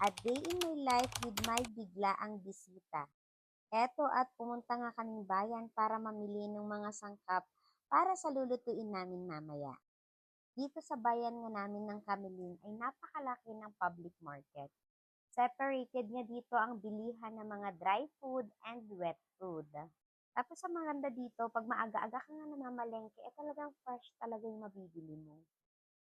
A day in my life with my biglaang bisita. Eto at pumunta nga kaming bayan para mamili ng mga sangkap para sa lulutuin namin mamaya. Dito sa bayan nga namin ng Kamiling ay napakalaki ng public market. Separated nga dito ang bilihan ng mga dry food and wet food. Tapos sa maganda dito, pag maaga-aga ka nga namamalengke, talagang fresh talaga yung mabibili mo.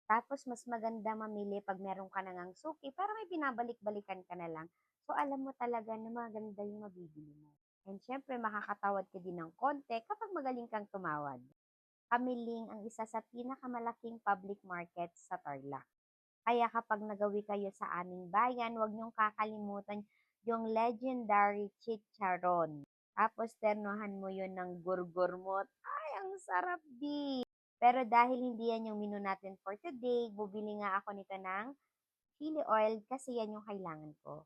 Tapos mas maganda mamili 'pag meron ka na ngang suki para may binabalik-balikan ka na lang. So, alam mo talaga na maganda yung mabibili mo. And siyempre makakatawad ka din ng konti kapag magaling kang tumawad. Kamiling ang isa sa pinakamalaking public market sa Tarlac. Kaya kapag nagawi kayo sa aming bayan, huwag niyong kakalimutan yung legendary chicharon. Tapos ternohan mo yun ng gurgurmot. Ay, ang sarap di! Pero dahil hindi yan yung menu natin for today, bubili nga ako nito ng chili oil kasi yan yung kailangan ko.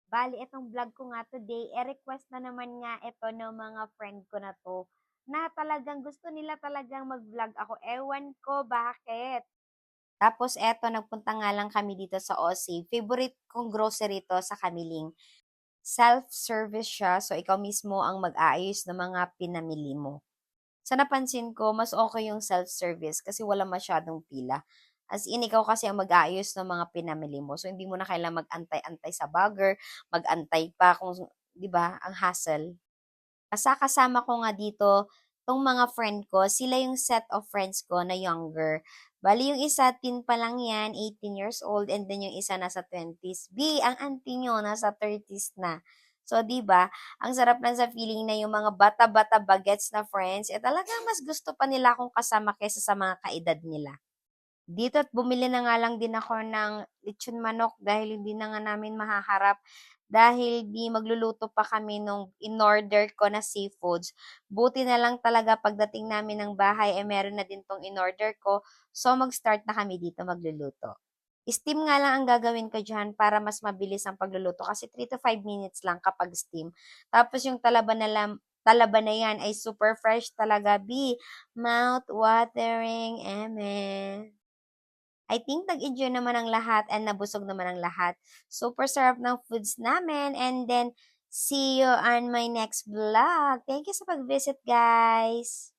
Bali, itong vlog ko nga today, request na naman nga ito ng mga friend ko na to na talagang gusto nila talagang mag-vlog ako. Ewan ko bakit. Tapos eto, nagpunta nga lang kami dito sa Aussie. Favorite kong grocery to sa Kamiling. Self-service siya, so ikaw mismo ang mag-aayos ng mga pinamili mo. Sa napansin ko, mas okay yung self-service kasi wala masyadong pila. As in, ikaw kasi ang mag-aayos ng mga pinamili mo. So, hindi mo na kailangan mag-antay-antay sa bagger, mag-antay pa kung, di ba, ang hassle. Kasama ko nga dito, tong mga friend ko, sila yung set of friends ko na younger. Bali, yung isa, teen pa lang yan, 18 years old, and then yung isa nasa 20s. Ang auntie nyo, nasa 30s na. So, di ba, ang sarap lang sa feeling na yung mga bata-bata bagets na friends, talagang mas gusto pa nila akong kasama kaysa sa mga kaedad nila. Dito at bumili na nga lang din ako ng lechon manok dahil hindi na nga namin mahaharap dahil di magluluto pa kami nung in-order ko na seafoods. Buti na lang talaga pagdating namin ng bahay, meron na din tong in-order ko. So, mag-start na kami dito magluluto. Steam nga lang ang gagawin ko dyan para mas mabilis ang pagluluto kasi 3 to 5 minutes lang kapag steam. Tapos yung talaba na yan ay super fresh talaga, Mouth watering, eme. I think nag-enjoy naman ang lahat and nabusog naman ang lahat. Super sarap ng foods namin and then see you on my next vlog. Thank you sa pag-visit, guys!